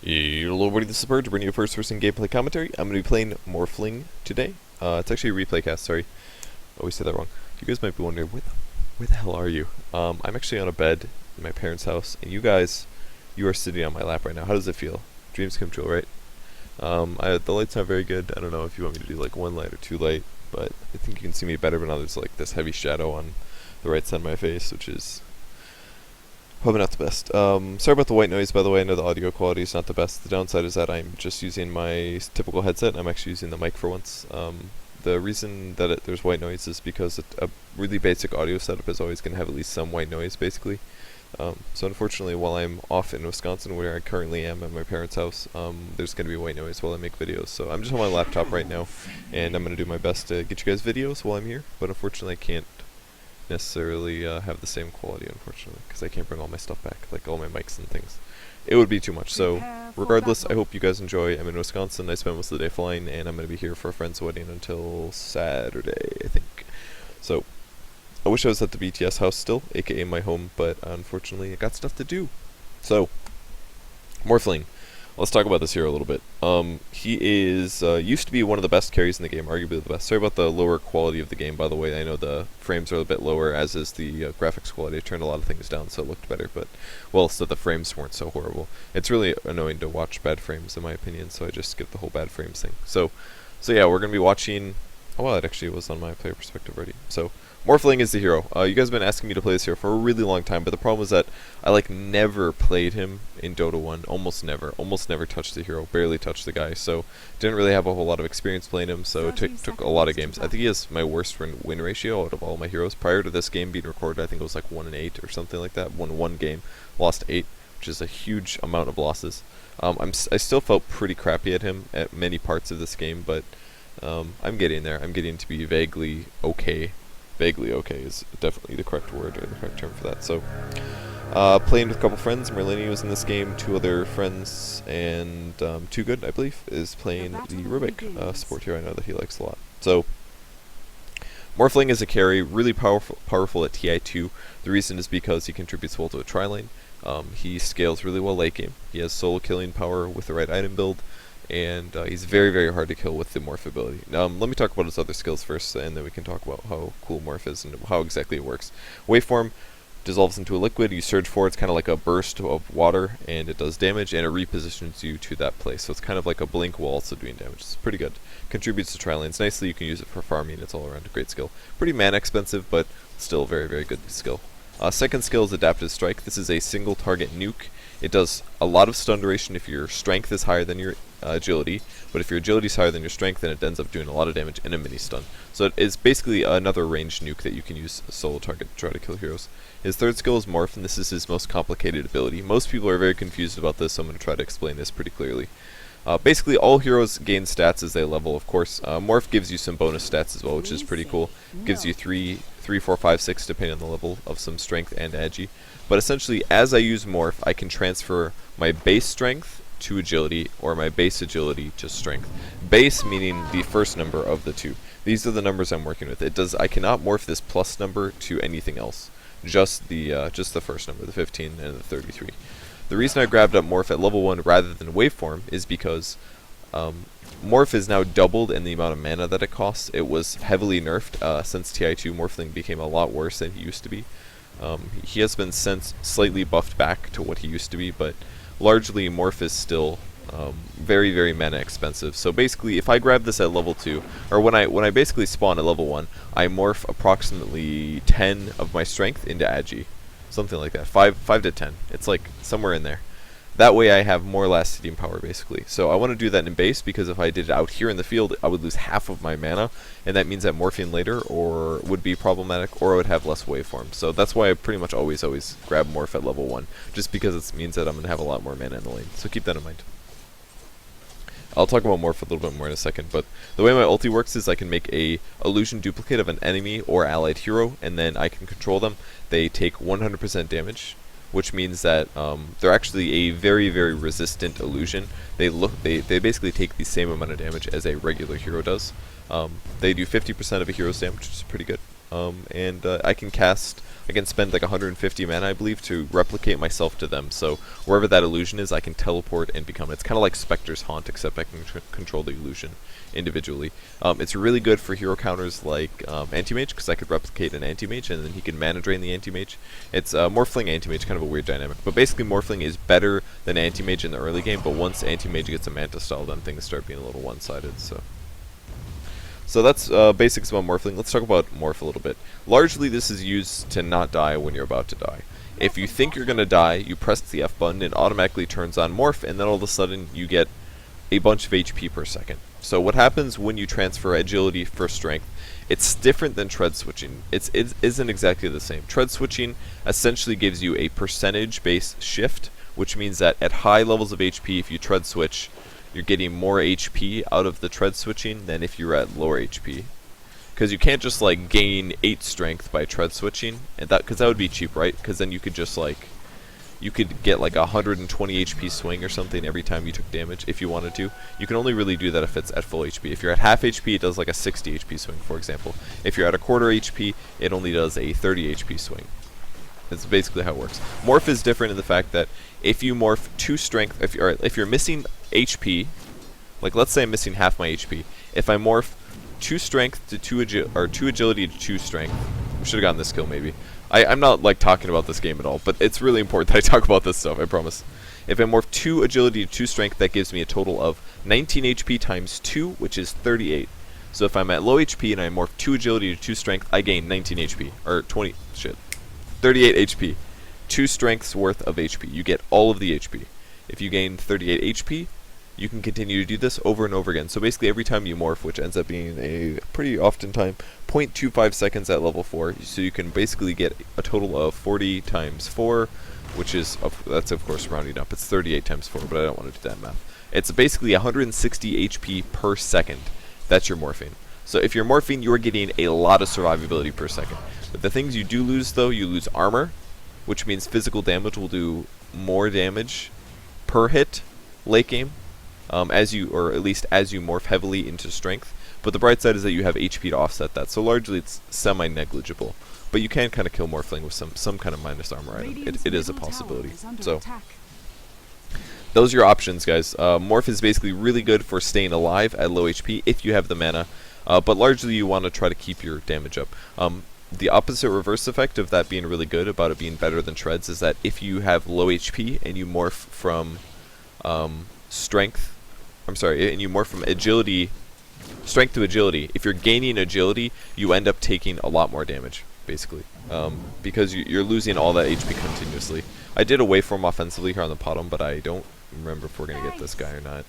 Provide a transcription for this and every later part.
Hello everybody, this is Purge, bringing you a first-person gameplay commentary. I'm going to be playing Morphling today. It's actually a replay cast, sorry. Always say that wrong. You guys might be wondering, where the hell are you? I'm actually on a bed in my parents' house, and you are sitting on my lap right now. How does it feel? Dreams come true, right? The light's not very good. I don't know if you want me to do like one light or two light, but I think you can see me better, but now there's like this heavy shadow on the right side of my face, which is probably not the best. Sorry about the white noise, by the way. I know the audio quality is not the best. The downside is that I'm just using my typical headset. I'm actually using the mic for once. The reason that there's white noise is because a really basic audio setup is always going to have at least some white noise, basically. So unfortunately, while I'm off in Wisconsin, where I currently am at my parents' house, there's going to be white noise while I make videos. So I'm just on my laptop right now, and I'm going to do my best to get you guys videos while I'm here. But unfortunately, I can't necessarily have the same quality, unfortunately, because I can't bring all my stuff back, like all my mics and things. It would be too much. So regardless, I hope you guys enjoy. I'm in Wisconsin. I spent most of the day flying, and I'm going to be here for a friend's wedding until Saturday, I think. So I wish I was at the BTS house still, aka my home, but unfortunately I got stuff to do. So Morphling, let's talk about this hero a little bit. He is used to be one of the best carries in the game, arguably the best. Sorry about the lower quality of the game, by the way. I know the frames are a bit lower, as is the graphics quality. I turned a lot of things down so it looked better, but, well, so the frames weren't so horrible. It's really annoying to watch bad frames, in my opinion, so I just skip the whole bad frames thing. So yeah, we're going to be watching... Oh, well, it actually was on my player perspective already. So Morphling is the hero. You guys have been asking me to play this hero for a really long time, but the problem is that I never played him in Dota 1. Almost never touched the hero, barely touched the guy, so didn't really have a whole lot of experience playing him, so it took a lot of games. I think he has my worst win ratio out of all my heroes. Prior to this game being recorded, I think it was like 1-8 or something like that. Won one game, lost 8, which is a huge amount of losses. I still felt pretty crappy at him at many parts of this game, but I'm getting there. I'm getting to be vaguely okay. Vaguely okay is definitely the correct word, or the correct term for that. So, playing with a couple friends. Merlini was in this game. 2 other friends, and Too Good, I believe, is playing the Rubik support here. I know that he likes a lot. So, Morphling is a carry, really powerful at TI2. The reason is because he contributes well to a tri-lane. He scales really well late game. He has solo killing power with the right item build, and he's very, very hard to kill with the morph ability. Let me talk about his other skills first, and then we can talk about how cool morph is and how exactly it works. Waveform dissolves into a liquid. You surge forward. It's kind of like a burst of water, and it does damage, and it repositions you to that place. So it's kind of like a blink while also doing damage. It's pretty good. Contributes to tri-lanes nicely. You can use it for farming. It's all around a great skill. Pretty mana expensive, but still very, very good skill. Second skill is Adaptive Strike. This is a single target nuke. It does a lot of stun duration if your strength is higher than your agility, but if your agility is higher than your strength, then it ends up doing a lot of damage and a mini stun. So it is basically another ranged nuke that you can use a solo target to try to kill heroes. His third skill is Morph, and this is his most complicated ability. Most people are very confused about this, so I'm going to try to explain this pretty clearly. Basically, all heroes gain stats as they level, of course. Morph gives you some bonus stats as well, which is pretty cool. Gives you 3, 4, 5, 6, depending on the level of some strength and agi. But essentially, as I use Morph, I can transfer my base strength to agility, or my base agility to strength. Base meaning the first number of the two. These are the numbers I'm working with. I cannot morph this plus number to anything else. Just the first number, the 15 and the 33. The reason I grabbed up Morph at level 1 rather than Waveform is because Morph is now doubled in the amount of mana that it costs. It was heavily nerfed since TI2. Morphling became a lot worse than he used to be. He has been since slightly buffed back to what he used to be, but largely Morph is still very, very mana expensive. So basically, if I grab this at level 2, or when I basically spawn at level 1, I morph approximately 10 of my strength into agi. Something like that, 5 to 10. It's like somewhere in there. That way I have more lasting power, basically. So I want to do that in base, because if I did it out here in the field, I would lose half of my mana, and that means that morphing later or would be problematic, or I would have less waveform. So that's why I pretty much always grab morph at level 1, just because it means that I'm going to have a lot more mana in the lane. So keep that in mind. I'll talk about Morph a little bit more in a second, but the way my ulti works is I can make a illusion duplicate of an enemy or allied hero, and then I can control them. They take 100% damage, which means that they're actually a very, very resistant illusion. They basically take the same amount of damage as a regular hero does. They do 50% of a hero's damage, which is pretty good. and I can spend like 150 mana, I believe, to replicate myself to them. So wherever that illusion is, I can teleport and become it. It's kind of like Spectre's Haunt, except I can control the illusion individually. It's really good for hero counters like Anti-Mage, because I could replicate an Anti-Mage, and then he can mana drain the Anti-Mage. It's Morphling Anti-Mage, kind of a weird dynamic. But basically, Morphling is better than Anti-Mage in the early game, but once Anti-Mage gets a Manta style, then things start being a little one-sided, So that's basics about Morphling. Let's talk about Morph a little bit. Largely, this is used to not die when you're about to die. If you think you're going to die, you press the F button, it automatically turns on Morph, and then all of a sudden you get a bunch of HP per second. So what happens when you transfer agility for strength, it's different than tread switching. It isn't exactly the same. Tread switching essentially gives you a percentage-based shift, which means that at high levels of HP, if you tread switch, you're getting more HP out of the tread switching than if you're at lower HP. Because you can't just like gain 8 strength by tread switching, and because that would be cheap, right? Because then you could just like, you could get like a 120 HP swing or something every time you took damage if you wanted to. You can only really do that if it's at full HP. If you're at half HP, it does like a 60 HP swing, for example. If you're at a quarter HP, it only does a 30 HP swing. That's basically how it works. Morph is different in the fact that if you morph 2 strength, if you're missing HP, like let's say I'm missing half my HP, if I morph 2 strength to 2 agility to 2 strength, I should have gotten this skill maybe. I'm not like talking about this game at all, but it's really important that I talk about this stuff, I promise. If I morph 2 agility to 2 strength, that gives me a total of 19 HP times 2, which is 38. So if I'm at low HP and I morph 2 agility to 2 strength, I gain 19 HP, or 38 HP. 2 strengths worth of HP. You get all of the HP. If you gain 38 HP, you can continue to do this over and over again. So basically every time you morph, which ends up being a pretty often time, 0.25 seconds at level 4, so you can basically get a total of 40 times 4, which is, that's of course rounding up, it's 38 times 4, but I don't want to do that math. It's basically 160 HP per second. That's your morphing. So if you're morphing, you're getting a lot of survivability per second. But the things you do lose though, you lose armor, which means physical damage will do more damage per hit late game, as you morph heavily into strength. But the bright side is that you have HP to offset that, so largely it's semi-negligible. But you can kind of kill Morphling with some kind of minus armor item. It is a possibility. So those are your options, guys. Morph is basically really good for staying alive at low HP if you have the mana, but largely you want to try to keep your damage up. The opposite reverse effect of that being really good, about it being better than treads, is that if you have low HP and you morph from agility, strength to agility, if you're gaining agility, you end up taking a lot more damage, basically, because you're losing all that HP continuously. I did a waveform offensively here on the bottom, but I don't remember if we're going to get this guy or not.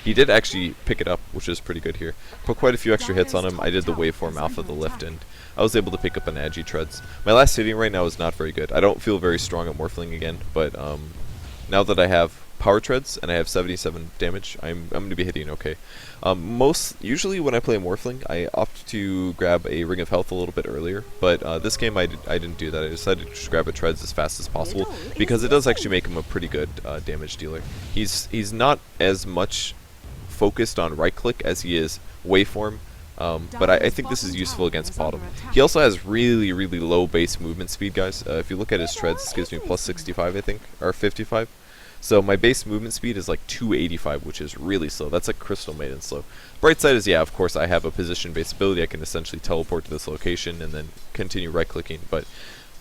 He did actually pick it up, which is pretty good here. Put quite a few extra hits on him. I did the waveform alpha the lift, and I was able to pick up an Agi treads. My last hitting right now is not very good. I don't feel very strong at Morphling again, but now that I have power treads and I have 77 damage, I'm going to be hitting okay. Usually when I play Morphling, I opt to grab a Ring of Health a little bit earlier, but this game I didn't do that. I decided to just grab a treads as fast as possible because it does actually make him a pretty good damage dealer. He's not as much focused on right click as he is waveform, but I think this is useful against bottom. He also has really low base movement speed, guys. If you look at his treads, this gives me plus 65, I think, or 55. So my base movement speed is like 285, which is really slow. That's like Crystal Maiden slow. Bright side is, yeah, of course, I have a position-based ability. I can essentially teleport to this location and then continue right-clicking. But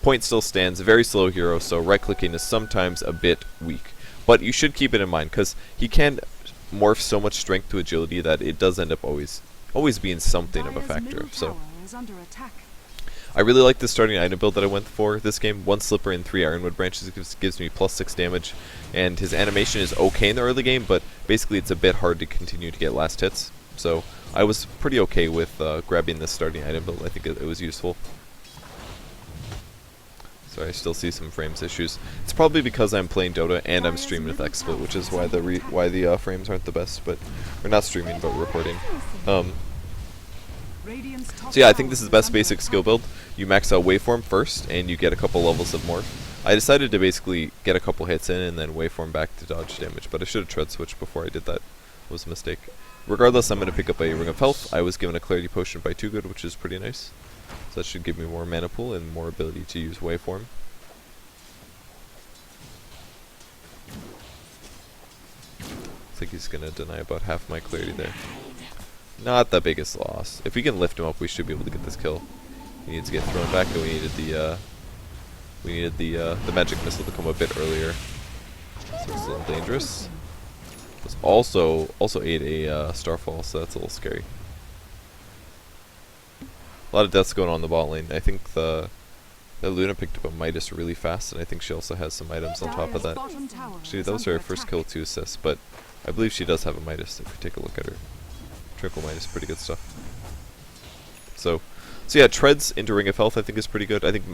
point still stands. Very slow hero, so right-clicking is sometimes a bit weak. But you should keep it in mind, because he can morph so much strength to agility that it does end up always being something of a factor. So I really like the starting item build that I went for this game. 1 Slipper and 3 Ironwood Branches gives me plus 6 damage, and his animation is okay in the early game, but basically it's a bit hard to continue to get last hits. So I was pretty okay with grabbing this starting item build. I think it was useful. Sorry, I still see some frames issues. It's probably because I'm playing Dota and I'm streaming with XSplit, which is why the frames aren't the best. But we're not streaming, but recording. So yeah, I think this is the best basic skill build. You max out waveform first, and you get a couple levels of morph. I decided to basically get a couple hits in and then waveform back to dodge damage, but I should have tread switched before I did that. It was a mistake. Regardless, I'm going to pick up a Ring of Health. I was given a Clarity Potion by Too Good, which is pretty nice. So that should give me more mana pool and more ability to use waveform. Looks like he's gonna deny about half my clarity there. Not the biggest loss. If we can lift him up, we should be able to get this kill. He needs to get thrown back, and we needed the magic missile to come a bit earlier. So it's a little dangerous. It's also ate a starfall, so that's a little scary. A lot of deaths going on in the bot lane. I think the Luna picked up a Midas really fast, and I think she also has some items on top of that. Actually, that was her first kill, 2 assists, but I believe she does have a Midas if we take a look at her. Triple Midas, pretty good stuff. So yeah, treads into Ring of Health I think is pretty good. I think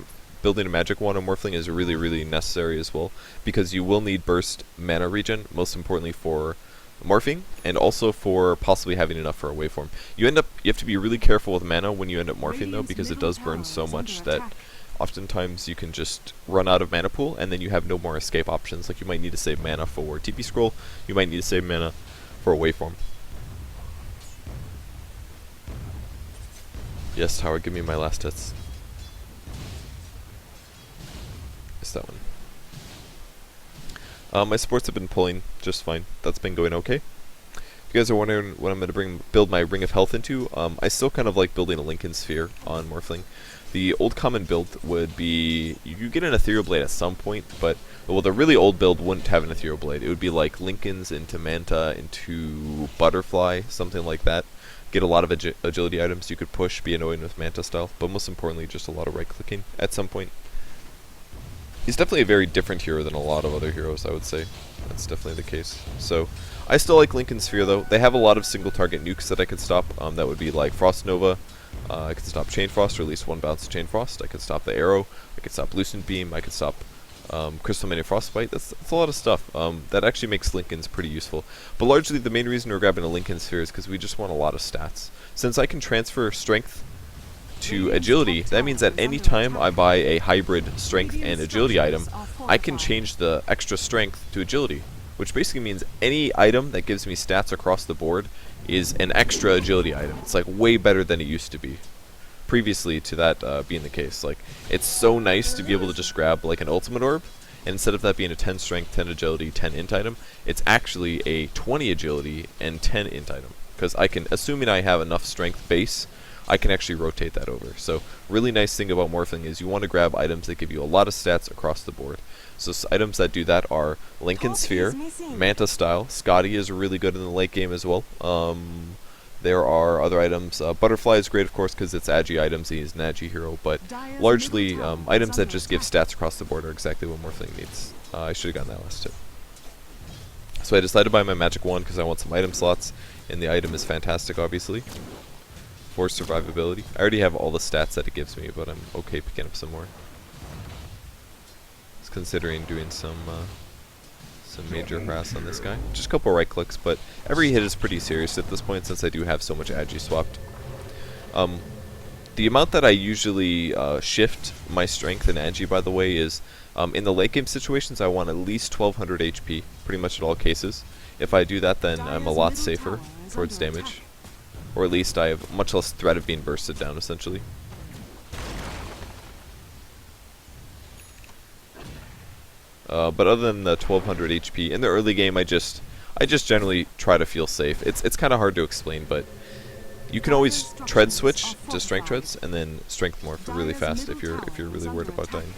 building a magic wand on Morphling is really, really necessary as well, because you will need burst mana regen, most importantly for morphing, and also for possibly having enough for a waveform. You have to be really careful with mana when you end up morphing though, because it does burn so much that oftentimes you can just run out of mana pool, and then you have no more escape options. Like you might need to save mana for TP scroll, you might need to save mana for a waveform. Yes, Howard, give me my last hits. Missed that one. My supports have been pulling just fine. That's been going okay. If you guys are wondering what I'm going to build my Ring of Health into, I still kind of like building a Lincoln Sphere on Morphling. The old common build would be, you get an Ethereal Blade at some point, but, well, the really old build wouldn't have an Ethereal Blade. It would be like Lincolns into Manta, into Butterfly, something like that. Get a lot of agility items you could push, be annoying with Manta style, but most importantly, just a lot of right-clicking at some point. He's definitely a very different hero than a lot of other heroes, I would say. That's definitely the case. So, I still like Lincoln Sphere though. They have a lot of single-target nukes that I could stop. That would be like Frost Nova. I could stop Chain Frost, or at least one bounce of Chain Frost. I could stop the Arrow. I could stop Lucent Beam. I could stop Crystal Mania Frostbite. That's a lot of stuff. That actually makes Lincolns pretty useful. But largely the main reason we're grabbing a Lincoln Sphere is because we just want a lot of stats. Since I can transfer strength to agility, that means that any time I buy a hybrid strength and agility item, I can change the extra strength to agility, which basically means any item that gives me stats across the board is an extra agility item. It's like way better than it used to be previously to that being the case. Like, it's so nice to be able to just grab like an ultimate orb, and instead of that being a 10 strength, 10 agility, 10 int item, it's actually a 20 agility and 10 int item, because I can, assuming I have enough strength base, I can actually rotate that over. So really nice thing about Morphling is you want to grab items that give you a lot of stats across the board. So items that do that are Lincoln Sphere, Manta Style. Scotty is really good in the late game as well. There are other items. Butterfly is great, of course, because it's Agi items. He's an Agi hero, but largely items that just give stats across the board are exactly what Morphling needs. I should have gotten that last tip. So I decided to buy my magic wand because I want some item slots, and the item is fantastic, obviously, for survivability. I already have all the stats that it gives me, but I'm okay picking up some more. I was considering doing some major harass on this guy. Just a couple right clicks, but every hit is pretty serious at this point since I do have so much agi swapped. The amount that I usually shift my strength and agi, by the way, is in the late game situations I want at least 1200 HP, pretty much in all cases. If I do that, then I'm a lot safer towards damage. Or at least I have much less threat of being bursted down, essentially. But other than the 1200 HP, in the early game I just generally try to feel safe. It's kind of hard to explain, but you can always tread switch to strength treads and then strength morph really fast if you're really worried about dying.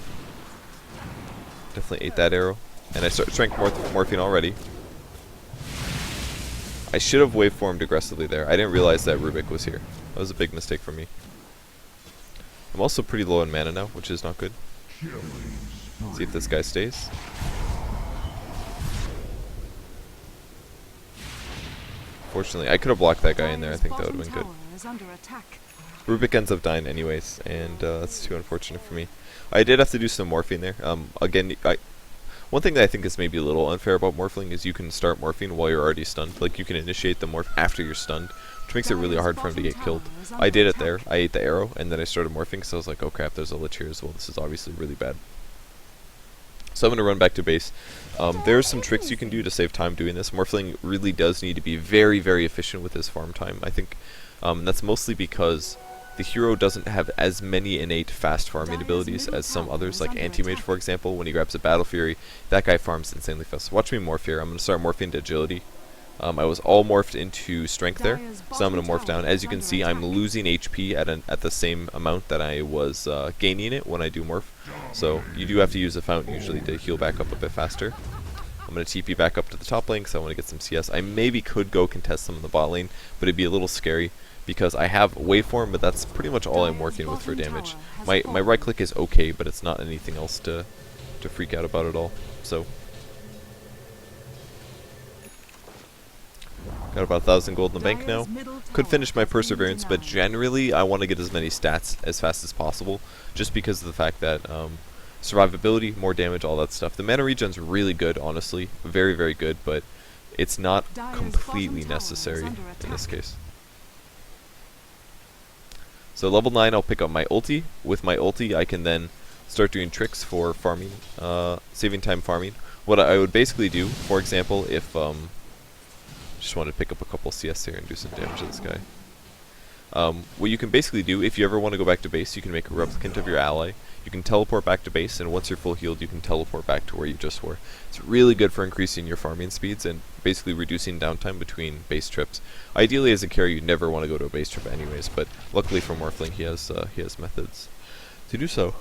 Definitely ate that arrow, and I start strength morphing already. I should have waveformed aggressively there. I didn't realize that Rubik was here. That was a big mistake for me. I'm also pretty low on mana now, which is not good. See if this guy stays. Fortunately, I could have blocked that guy in there. I think that would have been good. Rubik ends up dying anyways, and that's too unfortunate for me. I did have to do some morphing there. Again, one thing that I think is maybe a little unfair about Morphling is you can start morphing while you're already stunned. Like, you can initiate the morph after you're stunned, which makes it really hard for him to get killed. I did it there. I ate the arrow, and then I started morphing, so I was like, oh crap, there's a lich here as well. This is obviously really bad. So I'm going to run back to base. There's some tricks you can do to save time doing this. Morphling really does need to be very, very efficient with his farm time, I think. That's mostly because the hero doesn't have as many innate fast farming abilities as some others, like Anti-Mage for example. When he grabs a Battle Fury, that guy farms insanely fast. Watch me morph here. I'm going to start morphing to agility. I was all morphed into strength there, so I'm going to morph down. As you can see, I'm losing HP at the same amount that I was gaining it when I do morph. So you do have to use a fountain usually to heal back up a bit faster. I'm going to TP back up to the top lane because I want to get some CS. I maybe could go contest some in the bot lane, but it'd be a little scary because I have waveform, but that's pretty much all I'm working with for damage. My right click is okay, but it's not anything else to freak out about at all. So got about 1,000 gold in the bank now. Could finish my perseverance, but generally I want to get as many stats as fast as possible, just because of the fact that survivability, more damage, all that stuff. The mana regen's really good, honestly, very very good, but it's not completely necessary in this case. So level 9, I'll pick up my ulti. With my ulti, I can then start doing tricks for farming, saving time farming. What I would basically do, for example, if just wanted to pick up a couple CS here and do some damage to this guy. What you can basically do, if you ever want to go back to base, you can make a replicant of your ally. You can teleport back to base, and once you're full healed, you can teleport back to where you just were. It's really good for increasing your farming speeds and basically reducing downtime between base trips. Ideally, as a carry, you never want to go to a base trip anyways, but luckily for Morphling, he has methods to do so.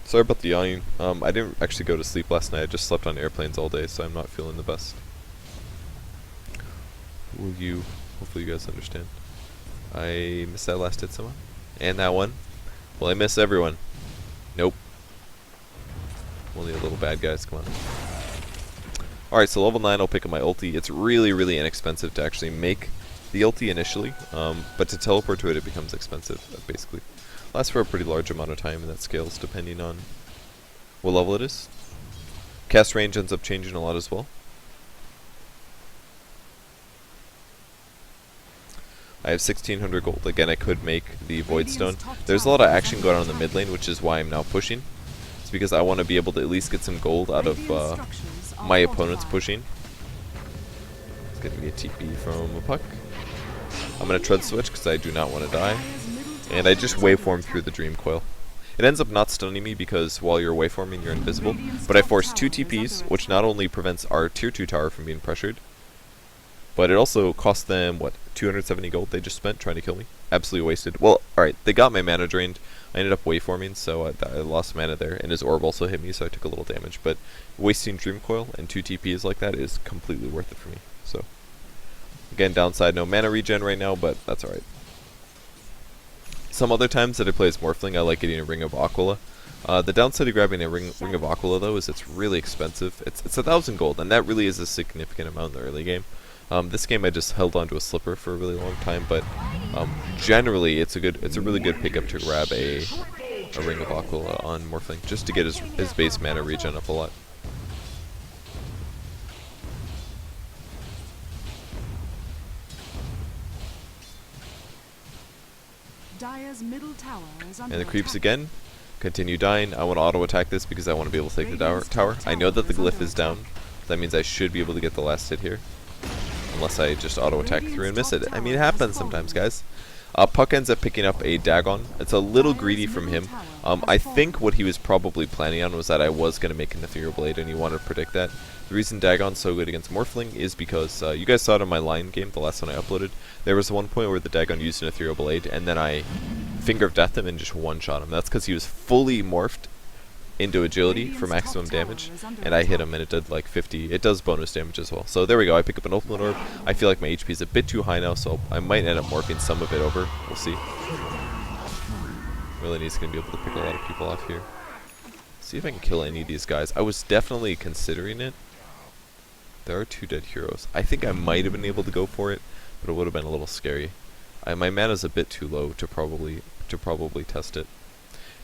Sorry about the yawning. I didn't actually go to sleep last night. I just slept on airplanes all day, so I'm not feeling the best. Hopefully you guys understand. I missed that last hit someone. And that one. Will I miss everyone? Nope. Only a little bad guys, come on. Alright, so level 9 I'll pick up my ulti. It's really, really inexpensive to actually make the ulti initially, but to teleport to it, it becomes expensive, basically. Lasts for a pretty large amount of time, and that scales depending on what level it is. Cast range ends up changing a lot as well. I have 1600 gold. Again, I could make the Void Stone. There's a lot of action going on in the mid lane, which is why I'm now pushing. It's because I want to be able to at least get some gold out of my opponent's pushing. It's going to be a TP from a puck. I'm going to tread switch because I do not want to die. And I just waveform through the Dream Coil. It ends up not stunning me because while you're waveforming, you're invisible. But I force 2 TPs, which not only prevents our tier 2 tower from being pressured, but it also cost them, what, 270 gold they just spent trying to kill me? Absolutely wasted. Well, alright, they got my mana drained. I ended up waveforming, so I lost mana there, and his orb also hit me, so I took a little damage. But wasting Dream Coil and 2 TPs like that is completely worth it for me. So, again, downside, no mana regen right now, but that's alright. Some other times that I play as Morphling, I like getting a Ring of Aquila. The downside of grabbing a Ring of Aquila, though, is it's really expensive. It's 1,000 gold, and that really is a significant amount in the early game. This game I just held onto a slipper for a really long time, but generally it's a really good pickup to grab a Ring of Aquila on Morphling, just to get his base mana regen up a lot. Dire's middle tower is under And the creeps attack. again. Continue dying. I want to auto attack this because I want to be able to take the tower. I know that the glyph is down. That means I should be able to get the last hit here. Unless I just auto attack through and miss it. I mean, it happens sometimes, guys. Puck ends up picking up a Dagon. It's a little greedy from him. I think what he was probably planning on was that I was going to make an Ethereal Blade, and he wanted to predict that. The reason Dagon's so good against Morphling is because, you guys saw it in my line game, the last one I uploaded. There was one point where the Dagon used an Ethereal Blade, and then I Finger of Death him and just one-shot him. That's because he was fully morphed into agility for maximum damage, and I hit him and it did like 50. It does bonus damage as well. So there we go, I pick up an ultimate orb. I feel like my HP is a bit too high now, so I might end up morphing some of it over. We'll see. Really needs to be able to pick a lot of people off here. See if I can kill any of these guys. I was definitely considering it. There are 2 dead heroes. I think I might have been able to go for it, but it would have been a little scary. My mana's a bit too low to probably test it.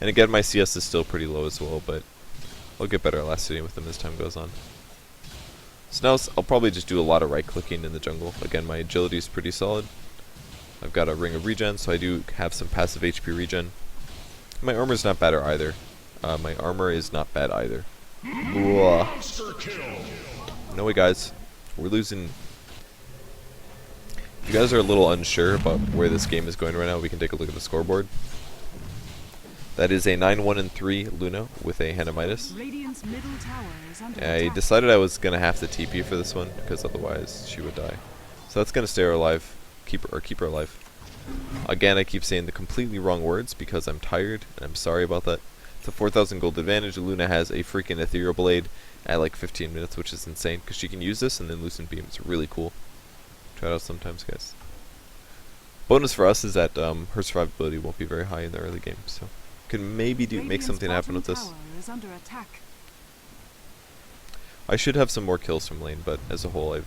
And again, my CS is still pretty low as well, but I'll get better at last hitting with them as time goes on. So now I'll probably just do a lot of right-clicking in the jungle. Again, my agility is pretty solid. I've got a Ring of Regen, so I do have some passive HP regen. My armor's not bad either. My armor is not bad either. No way, guys. We're losing If you guys are a little unsure about where this game is going right now, we can take a look at the scoreboard. That is a 9-1-3 Luna with a Henemitis. Radiant's middle tower is under I attack. decided I was gonna have to TP for this one because otherwise she would die. So that's gonna stay her alive, keep her alive. Again, I keep saying the completely wrong words because I'm tired and I'm sorry about that. It's a 4,000 gold advantage. Luna has a freaking Ethereal Blade at like 15 minutes, which is insane because she can use this and then Lucent Beam. It's really cool. Try it out sometimes, guys. Bonus for us is that her survivability won't be very high in the early game, so can maybe make something happen with this. Tower is under attack. I should have some more kills from lane, but as a whole, I've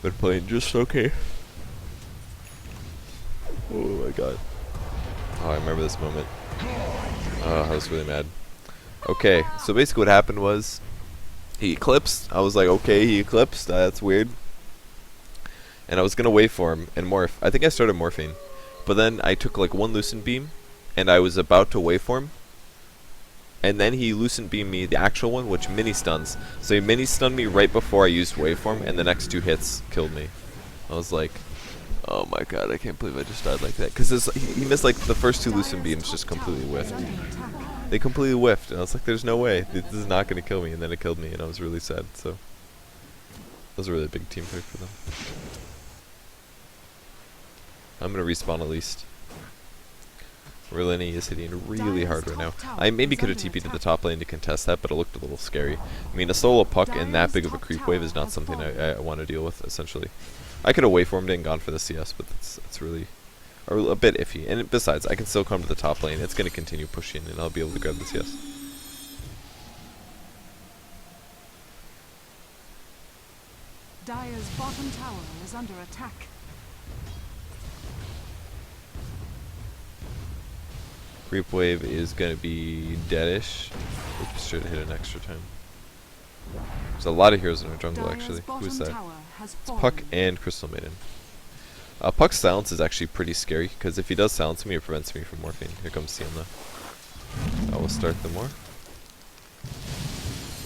been playing just okay. Oh my god. Oh, I remember this moment. Oh, I was really mad. Okay, so basically what happened was he eclipsed. I was like, okay, he eclipsed. That's weird. And I was gonna wait for him and morph. I think I started morphing, but then I took like one Lucent Beam, and I was about to waveform, and then he Lucent Beamed me the actual one, which mini stuns. So he mini stunned me right before I used waveform, and the next 2 hits killed me. I was like, oh my god, I can't believe I just died like that. Because he missed like the first 2 Lucent Beams just completely whiffed. They completely whiffed, and I was like, there's no way. This is not going to kill me, and then it killed me, and I was really sad. So that was a really big team fight for them. I'm going to respawn at least. Relini is hitting really hard right now. I maybe could have TP'd to the top lane to contest that, but it looked a little scary. I mean, a solo puck in that big of a creep wave is not something I want to deal with, essentially. I could have waveformed it and gone for the CS, but it's really a bit iffy. And besides, I can still come to the top lane. It's going to continue pushing, and I'll be able to grab the CS. Dire's bottom tower is under attack. Creep wave is going to be deadish. Oops, should have hit an extra time. There's a lot of heroes in our jungle, actually. Who is that? It's Puck and Crystal Maiden. Puck's silence is actually pretty scary, because if he does silence me, it prevents me from morphing. Here comes Sienna. I will start the morph.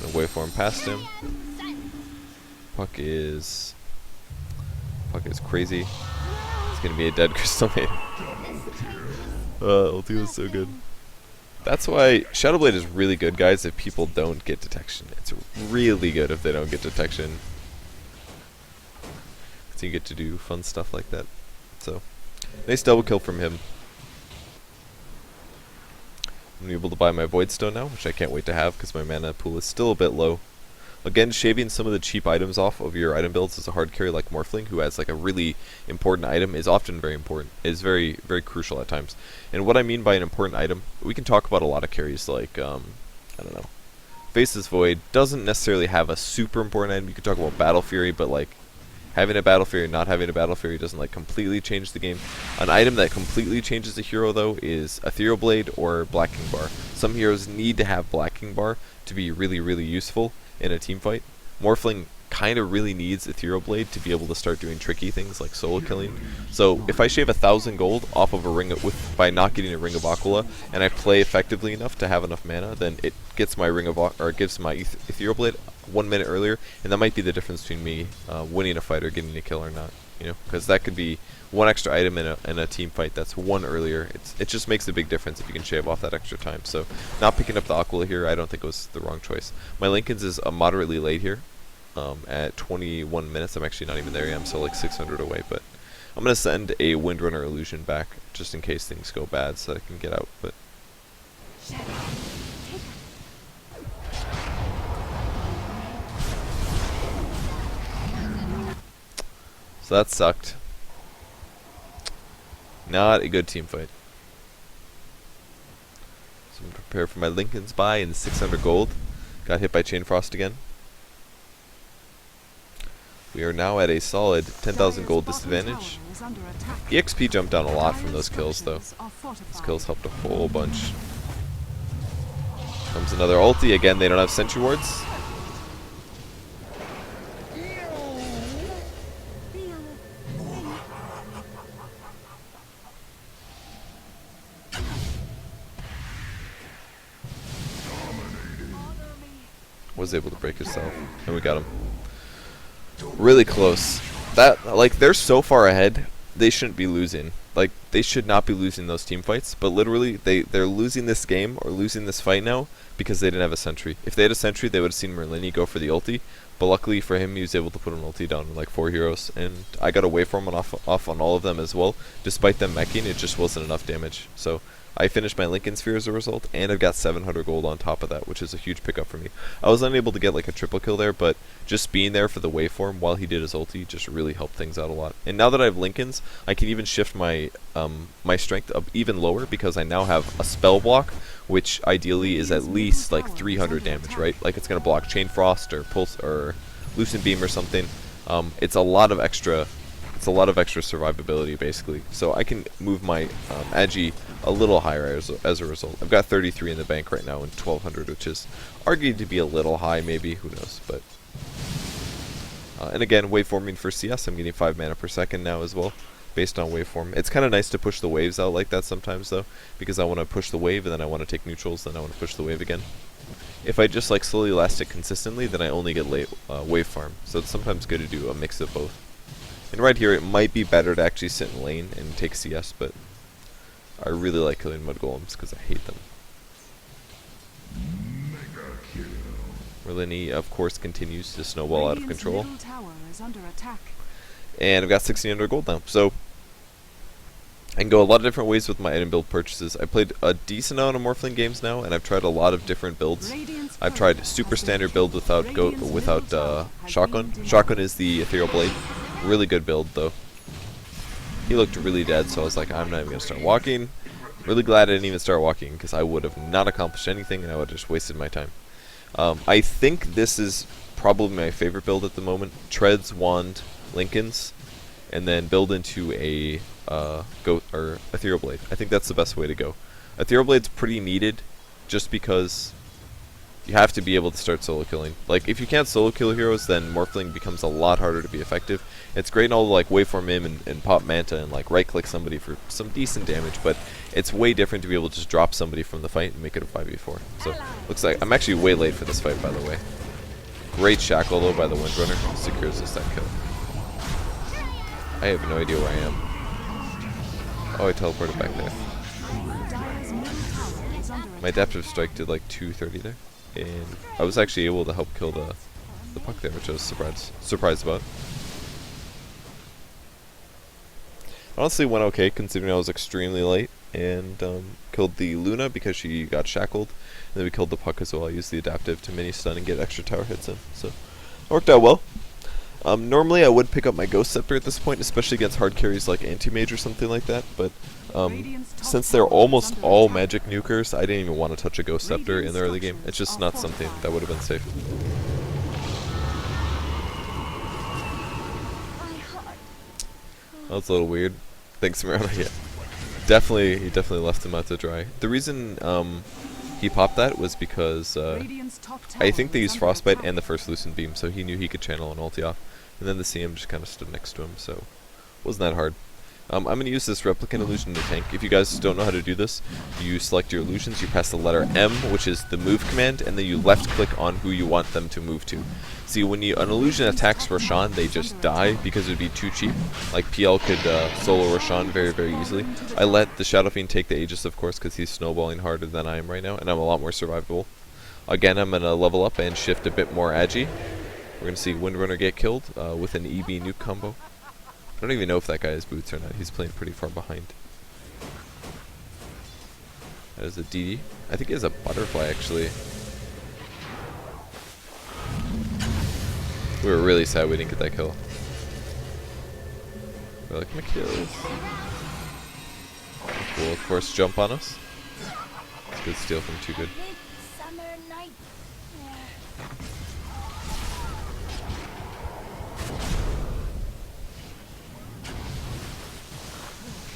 I'm gonna waveform past him. Puck is crazy. It's gonna be a dead Crystal Maiden. Ulti was so good. That's why Shadow Blade is really good, guys, if people don't get detection. It's really good if they don't get detection. So you get to do fun stuff like that. So, nice double kill from him. I'm able to buy my Void Stone now, which I can't wait to have because my mana pool is still a bit low. Again, shaving some of the cheap items off of your item builds as a hard carry like Morphling, who has like a really important item, is often very important. Is very, very crucial at times. And what I mean by an important item, we can talk about a lot of carries like, I don't know, Faceless Void doesn't necessarily have a super important item. You could talk about Battle Fury, but like having a Battle Fury, not having a Battle Fury doesn't like completely change the game. An item that completely changes a hero though is Ethereal Blade or Black King Bar. Some heroes need to have Black King Bar to be really, really useful in a team fight. Morphling kind of really needs Ethereal Blade to be able to start doing tricky things like solo killing. So if I shave 1,000 gold off of a ring by not getting a Ring of Aquila, and I play effectively enough to have enough mana, then it gets my gives my Ethereal Blade 1 minute earlier, and that might be the difference between me winning a fight or getting a kill or not. You know, because that could be one extra item in a team fight that's 1 earlier. It just makes a big difference if you can shave off that extra time. So not picking up the Aquila here, I don't think it was the wrong choice. My Lincoln's is moderately late here. At 21 minutes, I'm actually not even there yet. I'm still like 600 away, but I'm gonna send a Windrunner illusion back just in case things go bad, so I can get out. But so that sucked. Not a good team fight. So I'm gonna prepare for my Lincoln's buy in 600 gold. Got hit by Chain Frost again. We are now at a solid 10,000 gold disadvantage. EXP jumped down a lot from those kills though. Those kills helped a whole bunch. Comes another ulti. Again, they don't have sentry wards. Was able to break himself, and we got him. Really close. that, like, they're so far ahead, they shouldn't be losing. Like, they should not be losing those team fights, but literally, they're losing this game or losing this fight now because they didn't have a sentry. If they had a sentry, they would have seen Merlini go for the ulti, but luckily for him, he was able to put an ulti down in like 4 heroes, and I got away from him off on all of them as well. Despite them meching, it just wasn't enough damage. So I finished my Lincoln Sphere as a result, and I've got 700 gold on top of that, which is a huge pickup for me. I was unable to get like a triple kill there, but just being there for the waveform while he did his ulti just really helped things out a lot. And now that I have Lincolns, I can even shift my my strength up even lower because I now have a spell block, which ideally is at least like 300 damage, right? Like it's gonna block Chain Frost or Pulse or Lucent Beam or something. It's a lot of extra survivability basically. So I can move my Agi a little higher as a result. I've got 33 in the bank right now and 1200, which is argued to be a little high maybe, who knows, but and again, waveforming for CS, I'm getting 5 mana per second now as well, based on waveform. It's kind of nice to push the waves out like that sometimes though, because I want to push the wave and then I want to take neutrals, then I want to push the wave again. If I just like slowly last it consistently, then I only get late wave farm, so it's sometimes good to do a mix of both. And right here, it might be better to actually sit in lane and take CS, but I really like killing mud golems because I hate them. Merlini, of course, continues to snowball out of control. And I've got 1600 gold now, so I can go a lot of different ways with my item build purchases. I played a decent amount of Morphling games now, and I've tried a lot of different builds. I've tried super standard build without shotgun. Shotgun is the Ethereal Blade. Really good build though. He looked really dead, so I was like, I'm not even gonna start walking. Really glad I didn't even start walking because I would have not accomplished anything and I would have just wasted my time. I think this is probably my favorite build at the moment. Treads, Wand, Lincolns, and then build into a Ethereal Blade. I think that's the best way to go. Ethereal Blade's pretty needed just because you have to be able to start solo killing. Like, if you can't solo kill heroes, then Morphling becomes a lot harder to be effective. It's great and all to like waveform him and pop Manta and like right click somebody for some decent damage, but it's way different to be able to just drop somebody from the fight and make it a 5v4. So, looks like I'm actually way late for this fight, by the way. Great shackle though by the Windrunner, secures this that kill. I have no idea where I am. Oh, I teleported back there. My adaptive strike did like 230 there, and I was actually able to help kill the puck there, which I was surprised about. Honestly went okay considering I was extremely late, and killed the Luna because she got shackled, and then we killed the puck as well. I used the adaptive to mini stun and get extra tower hits in, so it worked out well. Normally I would pick up my Ghost Scepter at this point, especially against hard carries like Anti-Mage or something like that, but since they're almost all magic nukers, I didn't even want to touch a Ghost Scepter in the early game. It's just not something that would have been safe. That was a little weird. Thanks, Miranda. Yeah, he definitely left him out to dry. The reason he popped that was because I think they used Frostbite and the first Lucent Beam, so he knew he could channel an ulti off. And then the CM just kind of stood next to him, so wasn't that hard. I'm going to use this Replicant Illusion to tank. If you guys don't know how to do this, you select your illusions, you press the letter M, which is the move command, and then you left click on who you want them to move to. See, when an illusion attacks Roshan, they just die because it would be too cheap. Like PL could solo Roshan very, very easily. I let the Shadow Fiend take the Aegis, of course, because he's snowballing harder than I am right now, and I'm a lot more survivable. Again, I'm going to level up and shift a bit more Agi. We're going to see Windrunner get killed with an EB nuke combo. I don't even know if that guy has boots or not. He's playing pretty far behind. That is a DD. I think he has a butterfly, actually. We were really sad we didn't get that kill. We're like, my kills. Will, of course, jump on us. It's a good steal from Too Good.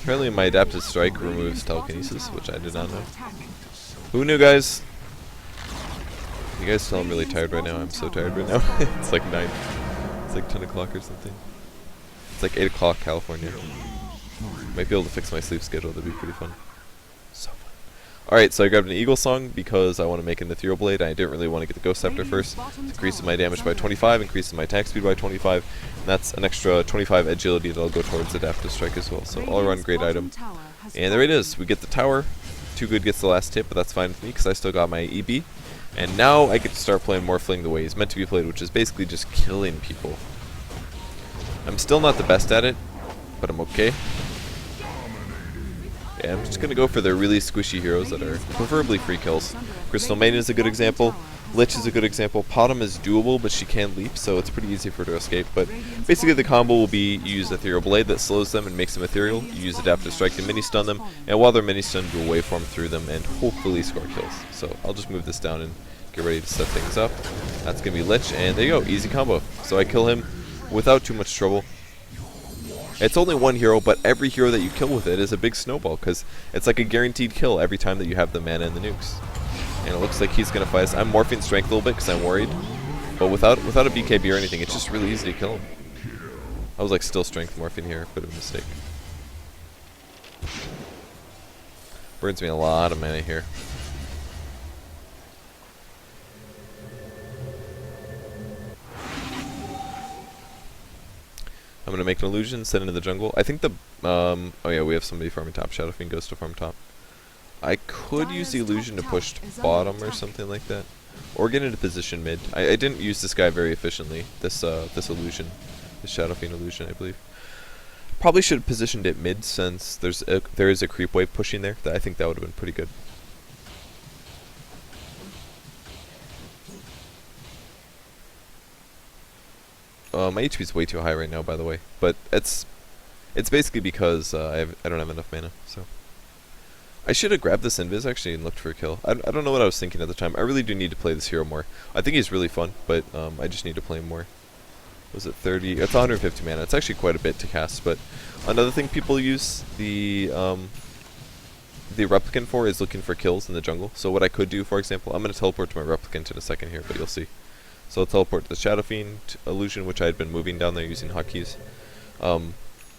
Apparently my adaptive strike removes telekinesis, which I did not know. Who knew, guys? You guys tell I'm really tired right now. I'm so tired right now. It's like 9. It's like 10 o'clock or something. It's like 8 o'clock California. Might be able to fix my sleep schedule. That'd be pretty fun. So fun. Alright, so I grabbed an Eagle Song because I want to make an Ethereal Blade. I didn't really want to get the Ghost Scepter first. Increases my damage by 25, increases my attack speed by 25, and that's an extra 25 agility that'll go towards Adaptive Strike as well. So all around great item. And there it is. We get the tower. Too Good gets the last hit, but that's fine with me because I still got my EB. And now I get to start playing Morphling the way he's meant to be played, which is basically just killing people. I'm still not the best at it, but I'm okay. Yeah, I'm just going to go for the really squishy heroes that are preferably free kills. Crystal Maiden is a good example. Lich is a good example. Potom is doable, but she can leap, so it's pretty easy for her to escape. But basically the combo will be you use Ethereal Blade that slows them and makes them ethereal. You use Adaptive Strike to mini-stun them, and while they're mini-stunned, do a waveform through them and hopefully score kills. So I'll just move this down and get ready to set things up. That's going to be Lich, and there you go, easy combo. So I kill him without too much trouble. It's only one hero, but every hero that you kill with it is a big snowball, because it's like a guaranteed kill every time that you have the mana and the nukes. And it looks like he's going to fight us. I'm morphing strength a little bit because I'm worried. But without a BKB or anything, it's just really easy to kill him. I was like still strength morphing here. Bit of a mistake. Burns me a lot of mana here. I'm going to make an illusion, send into the jungle. I think the... oh yeah, we have somebody farming top. Shadow Fiend goes to farm top. I could use the illusion to push bottom or something like that, or get into position mid. I didn't use this guy very efficiently. This illusion, this Shadow Fiend illusion, I believe. Probably should have positioned it mid since there is a creep wave pushing there. I think that would have been pretty good. My HP is way too high right now, by the way, but it's basically because I don't have enough mana. So. I should have grabbed this invis actually and looked for a kill. I don't know what I was thinking at the time. I really do need to play this hero more. I think he's really fun, but I just need to play him more. Was it 30? It's 150 mana. It's actually quite a bit to cast, but another thing people use the replicant for is looking for kills in the jungle. So what I could do, for example, I'm going to teleport to my replicant in a second here, but you'll see. So I'll teleport to the Shadow Fiend illusion, which I had been moving down there using hotkeys.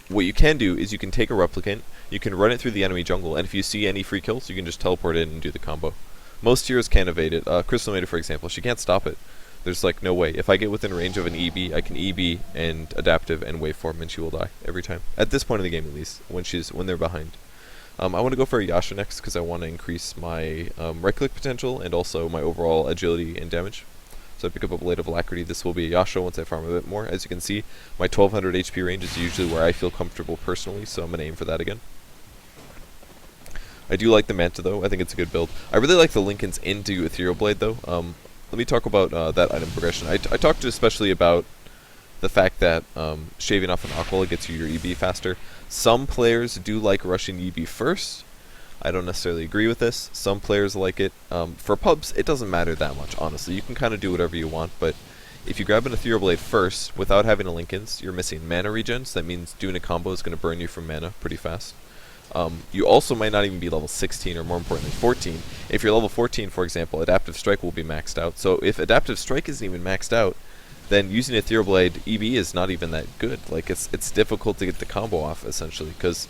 What you can do is you can take a replicant, you can run it through the enemy jungle, and if you see any free kills, you can just teleport in and do the combo. Most heroes can't evade it. Crystal Maiden, for example, she can't stop it. There's like no way. If I get within range of an EB, I can EB and adaptive and waveform, and she will die every time. At this point in the game, at least, when they're behind. I want to go for a Yasha next because I want to increase my right-click potential and also my overall agility and damage. So I pick up a Blade of Alacrity. This will be a Yasha once I farm a bit more. As you can see, my 1200 HP range is usually where I feel comfortable personally, so I'm going to aim for that again. I do like the Manta though. I think it's a good build. I really like the Linken's into Ethereal Blade though. Let me talk about that item progression. I talked especially about the fact that shaving off an Aquila gets you your EB faster. Some players do like rushing EB first. I don't necessarily agree with this. Some players like it. For pubs, it doesn't matter that much, honestly. You can kind of do whatever you want, but if you grab an Ethereal Blade first, without having a Linken's, you're missing mana regen, so that means doing a combo is going to burn you from mana pretty fast. You also might not even be level 16, or more importantly, 14. If you're level 14, for example, Adaptive Strike will be maxed out. So if Adaptive Strike isn't even maxed out, then using Ethereal Blade EB is not even that good. Like, it's difficult to get the combo off, essentially, because...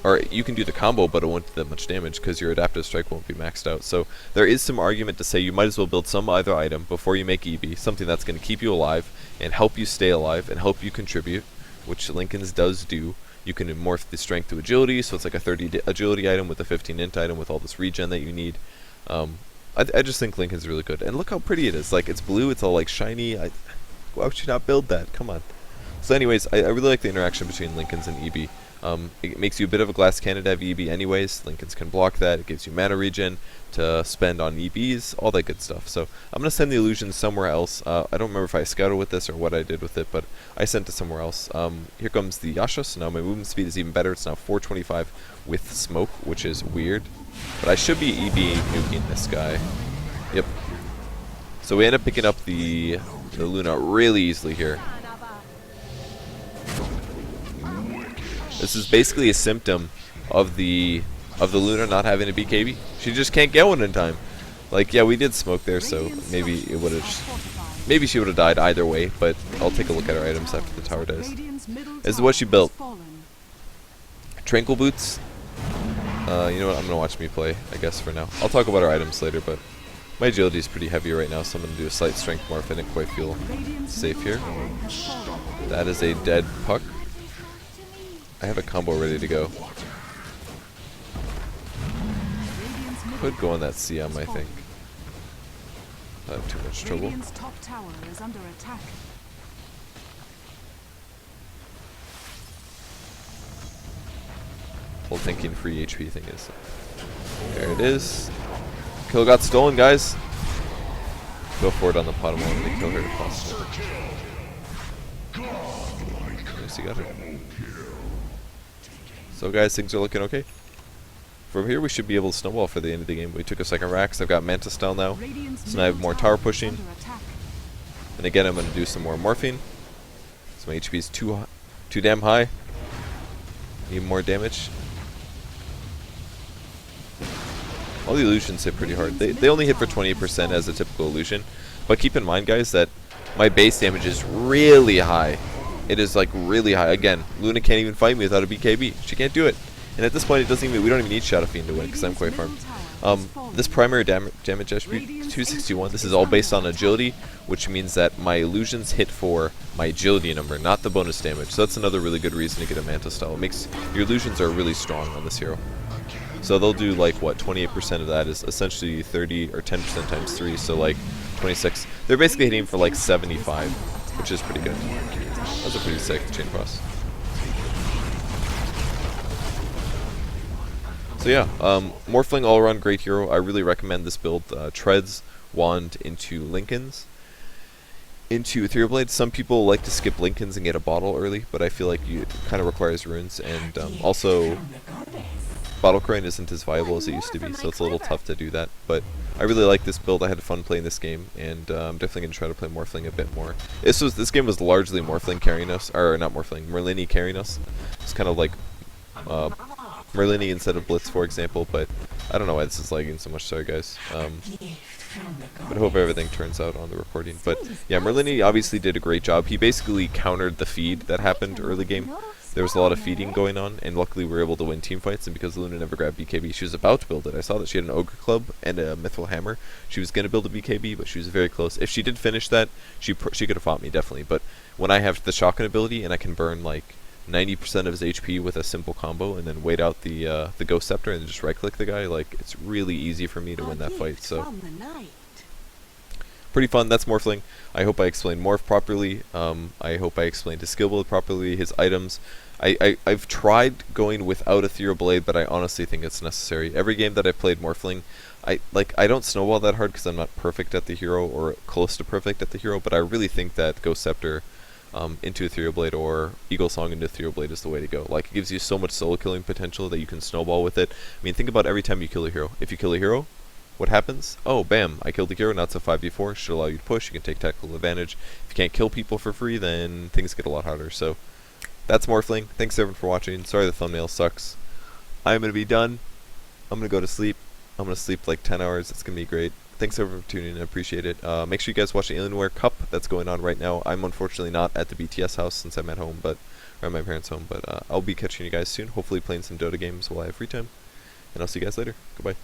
Or you can do the combo, but it won't do that much damage because your Adaptive Strike won't be maxed out. So there is some argument to say you might as well build some other item before you make EB, something that's going to keep you alive and help you stay alive and help you contribute, which Linken's does do. You can morph the strength to agility, so it's like a 30 agility item with a 15 int item with all this regen that you need. I just think Linken's really good. And look how pretty it is. Like, it's blue, it's all like shiny. Why would you not build that? Come on. So anyways, I really like the interaction between Linken's and EB. It makes you a bit of a glass cannon to have EB anyways. Linken's can block that. It gives you mana regen to spend on EBs, all that good stuff. So I'm going to send the illusion somewhere else. I don't remember if I scouted with this or what I did with it, but I sent it somewhere else. Here comes the Yasha, so now my movement speed is even better. It's now 425 with smoke, which is weird. But I should be EB nuking this guy. Yep. So we end up picking up the Luna really easily here. This is basically a symptom of the Luna not having a BKB. She just can't get one in time. Like, yeah, we did smoke there, so maybe it would have, maybe she would have died either way. But I'll take a look at her items after the tower dies. This is what she built. Tranquil boots. You know what? I'm gonna watch me play, I guess, for now. I'll talk about our items later, but my agility is pretty heavy right now, so I'm gonna do a slight strength morph. I didn't quite feel safe here. That is a dead puck. I have a combo ready to go. Could go on that CM, I think. I have too much trouble. Radiant's top tower is under attack. Whole thinking free HP thing is. There it is. Kill got stolen, guys. Go for it on the pot. I wanted to kill her if possible. Nice, you got her. So guys, things are looking okay. From here we should be able to snowball for the end of the game. We took a second Rax. I've got Manta style now. So now I have more tower pushing. And again I'm going to do some more morphing. So my HP is too damn high. Need more damage. All the illusions hit pretty hard. They only hit for 28% as a typical illusion. But keep in mind, guys, that my base damage is really high. It is like really high. Again, Luna can't even fight me without a BKB. She can't do it. And at this point, we don't even need Shadow Fiend to win because I'm quite farmed. This primary damage attribute, 261, this is all based on agility, which means that my illusions hit for my agility number, not the bonus damage. So that's another really good reason to get a Manta style. It makes your illusions are really strong on this hero. So they'll do like what, 28% of that is essentially 30 or 10% times 3, so like 26. They're basically hitting for like 75, which is pretty good. That's a pretty sick chain cross. So yeah, Morphling all around great hero. I really recommend this build. Treads, Wand into Lincolns. Into Ethereal Blade. Some people like to skip Lincolns and get a bottle early, but I feel like it kind of requires runes, and also Bottle Coin isn't as viable as it used to be, so it's a little tough to do that. But I really like this build. I had fun playing this game, and I'm definitely going to try to play Morphling a bit more. This game was largely Morphling carrying us, or not Morphling, Merlini carrying us. It's kind of like Merlini instead of Blitz, for example, but I don't know why this is lagging so much, sorry guys. But I hope everything turns out on the recording. But yeah, Merlini obviously did a great job. He basically countered the feed that happened early game. There was a lot of feeding going on, and luckily we were able to win team fights, and because Luna never grabbed BKB, she was about to build it. I saw that she had an Ogre Club and a Mithril Hammer. She was going to build a BKB, but she was very close. If she did finish that, she could have fought me, definitely. But when I have the Shotgun ability, and I can burn like 90% of his HP with a simple combo and then wait out the Ghost Scepter and just right click the guy, like it's really easy for me to win that fight. So pretty fun. That's Morphling. I hope I explained Morph properly. I hope I explained his skill build properly, his items. I've tried going without Ethereal Blade, but I honestly think it's necessary. Every game that I've played Morphling, I don't snowball that hard because I'm not perfect at the hero or close to perfect at the hero, but I really think that Ghost Scepter into Ethereal Blade or Eagle Song into Ethereal Blade is the way to go. Like, it gives you so much solo killing potential that you can snowball with it. I mean, think about every time you kill a hero. If you kill a hero, what happens? Oh, bam, I killed the hero, now it's a 5v4, should allow you to push, you can take tactical advantage. If you can't kill people for free, then things get a lot harder. So, that's Morphling. Thanks everyone for watching. Sorry the thumbnail sucks. I'm going to be done. I'm going to go to sleep. I'm going to sleep like 10 hours. It's going to be great. Thanks everyone for tuning in. I appreciate it. Make sure you guys watch the Alienware Cup that's going on right now. I'm unfortunately not at the BTS house since I'm at home, or at my parents' home, but I'll be catching you guys soon. Hopefully playing some Dota games while I have free time. And I'll see you guys later. Goodbye.